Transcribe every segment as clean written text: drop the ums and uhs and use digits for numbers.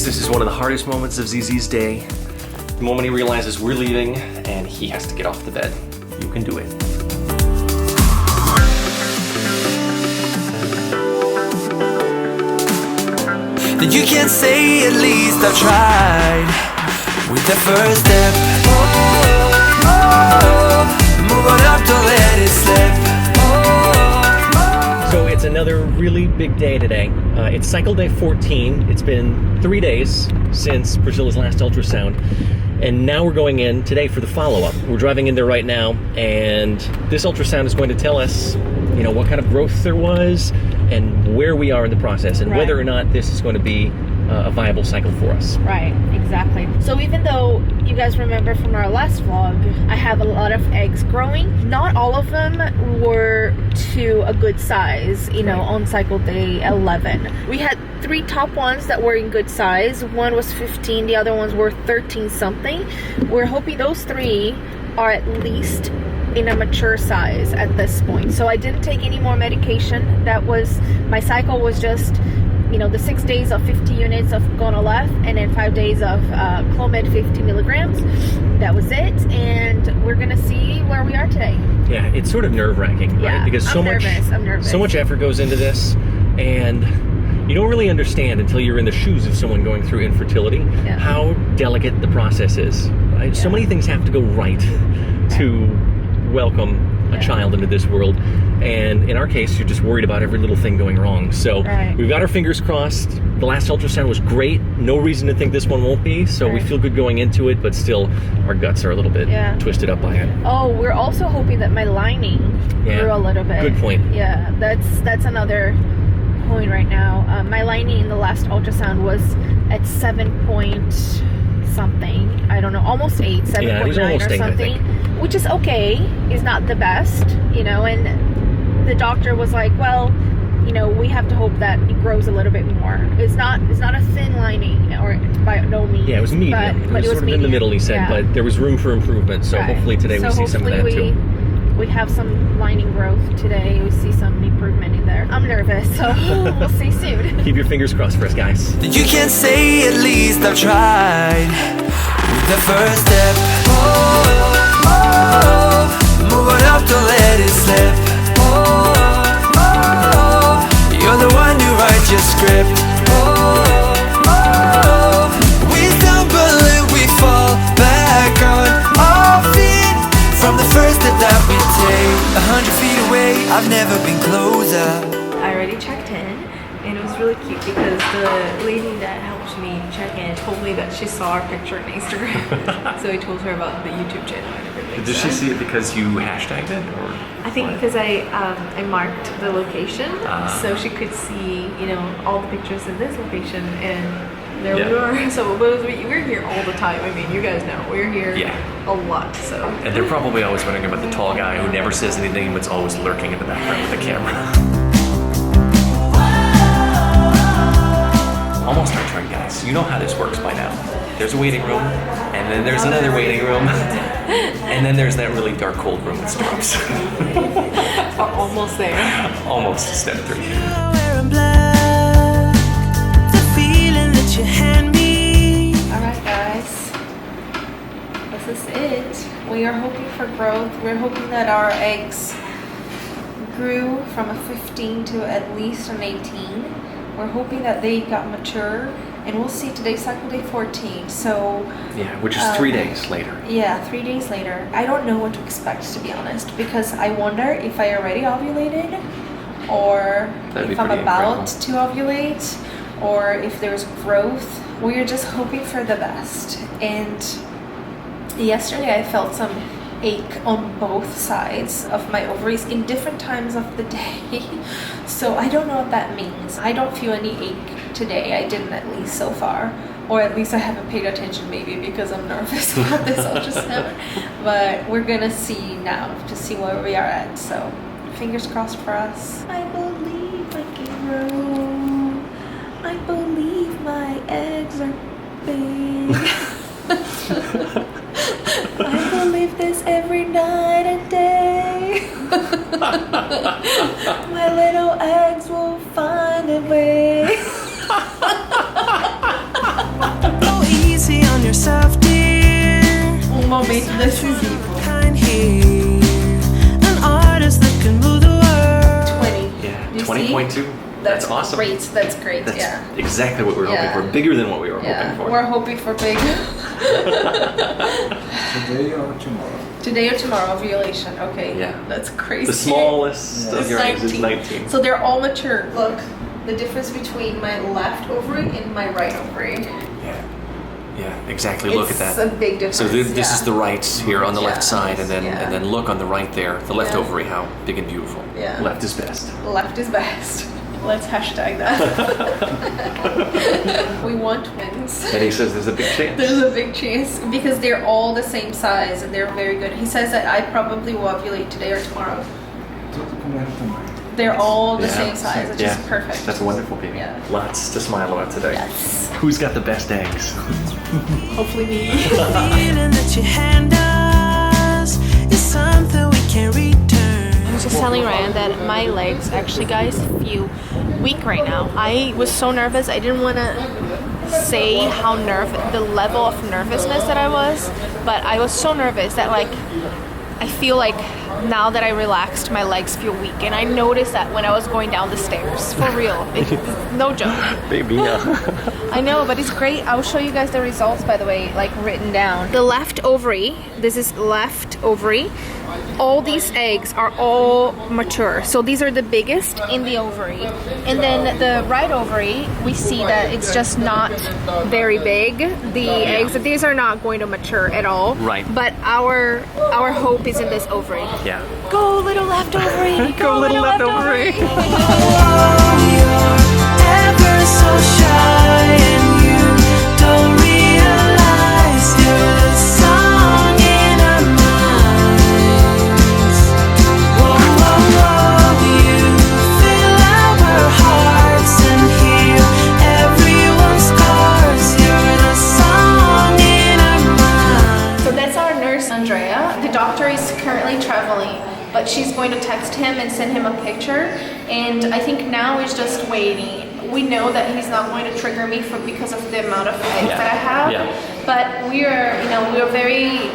guys, this is one of the hardest moments of ZZ's day. The moment he realizes we're leaving and he has to get off the bed. You can do it. Then you can say at least I've tried with the first step. Move on up, don't let it slip. So it's another really big day today. It's cycle day 14. It's been 3 days since Priscilla's last ultrasound. And now we're going in today for the follow-up. We're driving in there right now, and this ultrasound is going to tell us, you know, what kind of growth there was and where we are in the process, and whether or not this is going to be a viable cycle for us. Right, exactly. So even though you guys remember from our last vlog, I have a lot of eggs growing, not all of them were to a good size, you know, on cycle day 11. We had 3 top ones that were in good size. One was 15, the other ones were 13 something. We're hoping those 3 are at least in a mature size at this point. So I didn't take any more medication. That was, my cycle was just, you know, the 6 days of 50 units of Gonal-F and then 5 days of Clomid 50 milligrams. That was it, and we're gonna see where we are today. Yeah, it's sort of nerve-wracking, right? Yeah, Because I'm nervous. so much effort goes into this, and you don't really understand until you're in the shoes of someone going through infertility how delicate the process is. Right? So many things have to go right to welcome a child into this world, and in our case you're just worried about every little thing going wrong. So we've got our fingers crossed. The last ultrasound was great, no reason to think this one won't be, so we feel good going into it, but still our guts are a little bit twisted up by it. Oh, we're also hoping that my lining grew a little bit. Good point. Yeah, that's another point right now. My lining in the last ultrasound was at 7 point something, I don't know, almost 8, 7.9 or 8, something, which is okay. It's not the best, you know, and the doctor was like, well, you know, we have to hope that it grows a little bit more. It's not a thin lining, or by no means. Yeah, it was medium. But it was sort of in the middle, he said, but there was room for improvement, so hopefully today we see some of that too. We have some lining growth today. We see some improvement in there. I'm nervous, so we'll see soon. Keep your fingers crossed for us, guys. Then you can say at least I've tried with the first step. Move on up, don't let it slip. You're the one who writes your script. We stumble and we fall back on our feet from the first step that we take. 100 feet away, I've never been closer. I already checked in, and it was really cute because the lady that helped me check in told me that she saw our picture on Instagram. So I told her about the YouTube channel and everything. Did she see it because you hashtagged it, or? I think because I marked the location, so she could see, you know, all the pictures in this location, and there we are. So we're here all the time. I mean, you guys know we're here a lot. So. And they're probably always wondering about the tall guy who never says anything but's always lurking in the background with the camera. Almost our turn, guys. You know how this works by now. There's a waiting room, and then there's another waiting room, and then there's that really dark, cold room with storms. We're almost there. Almost step 3. Alright guys, this is it. We are hoping for growth. We're hoping that our eggs grew from a 15 to at least an 18. We're hoping that they got mature, and we'll see. Today's cycle day 14, so which is 3 days later. Yeah, 3 days later. I don't know what to expect, to be honest, because I wonder if I already ovulated, or if I'm about to ovulate, or if there's growth. We're just hoping for the best. And yesterday I felt some ache on both sides of my ovaries in different times of the day. So I don't know what that means. I don't feel any ache today. I didn't, at least so far. Or at least I haven't paid attention, maybe because I'm nervous about this ultrasound. But we're gonna see now to see where we are at. So fingers crossed for us. I believe I can grow. I believe my eggs are big. I believe this every night and day. My little eggs will find a way. awesome. great. That's great. That's yeah. exactly what we were hoping for. Bigger than what we were hoping for. We're hoping for big. Today or tomorrow? Today or tomorrow, ovulation. Okay. Yeah. That's crazy. The smallest of It's your eggs is 19. So they're all mature. Look, the difference between my left ovary and my right ovary. Yeah, exactly. Look at that. It's a big difference. So this is the right here on the left side, and then Yeah. and then look on the right there, the left ovary, how big and beautiful. Yeah. Left is best. Left is best. Let's hashtag that. We want twins. And he says there's a big chance. There's a big chance because they're all the same size and they're very good. He says that I probably will ovulate today or tomorrow. They're all the same size, which is perfect. That's wonderful, baby. Yeah. Lots to smile about today. Yes. Who's got the best eggs? Hopefully me. Feeling that you hand us is something we can return. I was just telling Ryan that my legs actually, guys, feel weak right now. I was so nervous. I didn't want to say the level of nervousness that I was, but I was so nervous that like I feel like now that I relaxed, my legs feel weak, and I noticed that when I was going down the stairs. For real, no joke. Baby, I know, but it's great. I'll show you guys the results, by the way, like written down. The left ovary, this is left ovary. All these eggs are all mature. So these are the biggest in the ovary. And then the right ovary, we see that it's just not very big. The eggs, these are not going to mature at all. Right. But our hope is in this ovary. Yeah. Go little left ovary. Go little left ovary. Ever so shy and you don't realize you're the song in our minds. Whoa, whoa, whoa, you fill our hearts and heal everyone's scars. You're the song in our minds. So that's our nurse, Andrea. The doctor is currently traveling, but she's going to text him and send him a picture. And I think now is just waiting. We know that he's not going to trigger me because of the amount of eggs that I have. Yeah. But we are very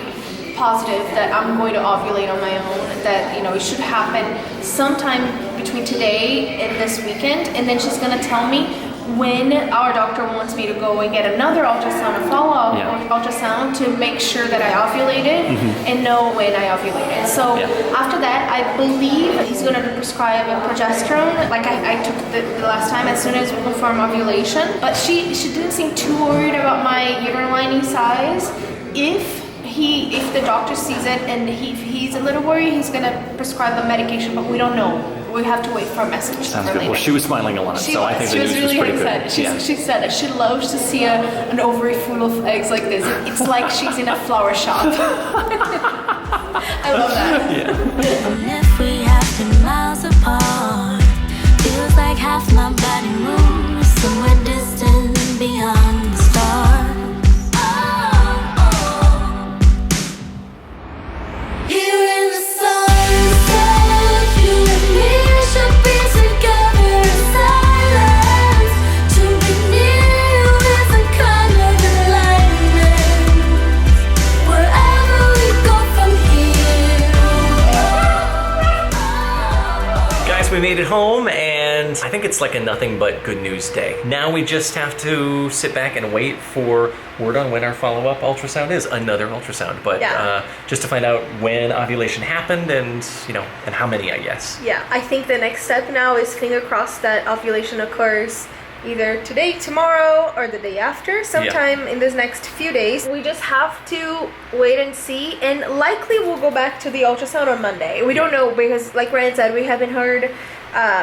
positive that I'm going to ovulate on my own. That it should happen sometime between today and this weekend. And then she's going to tell me when our doctor wants me to go and get another ultrasound, a follow-up ultrasound, to make sure that I ovulated and know when I ovulated. So after that, I believe he's going to prescribe a progesterone, like I took the last time, as soon as we confirm ovulation. But she didn't seem too worried about my uterine lining size. If the doctor sees it and he's a little worried, he's going to prescribe a medication, but we don't know. We have to wait for a message. Sounds good. Well, she was smiling a lot, so I think the news was pretty good. She said that she loves to see an ovary full of eggs like this. It's like she's in a flower shop. I love that. If we have been miles apart, feels like half my body moves somewhere distant beyond the stars. Here in the sunset, you and me should be together in silence. To be near you is a kind of enlightenment. Wherever we go from here. Guys, we made it home, and I think it's like a nothing but good news day. Now we just have to sit back and wait for word on when our follow-up ultrasound is. Another ultrasound, but just to find out when ovulation happened and and how many, I guess. Yeah, I think the next step now is finger crossed that ovulation occurs either today, tomorrow, or the day after, sometime in this next few days. We just have to wait and see, and likely we'll go back to the ultrasound on Monday. We don't know, because like Ryan said, we haven't heard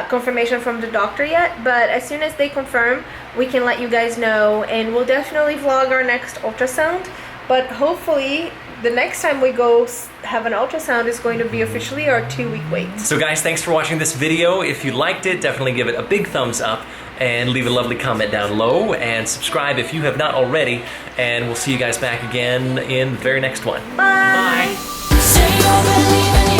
confirmation from the doctor yet, but as soon as they confirm, we can let you guys know, and we'll definitely vlog our next ultrasound. But hopefully the next time we go have an ultrasound is going to be officially our 2-week wait. So guys, thanks for watching this video. If you liked it, definitely give it a big thumbs up and leave a lovely comment down low, and subscribe if you have not already, and we'll see you guys back again in the very next one. Bye. Say you're believing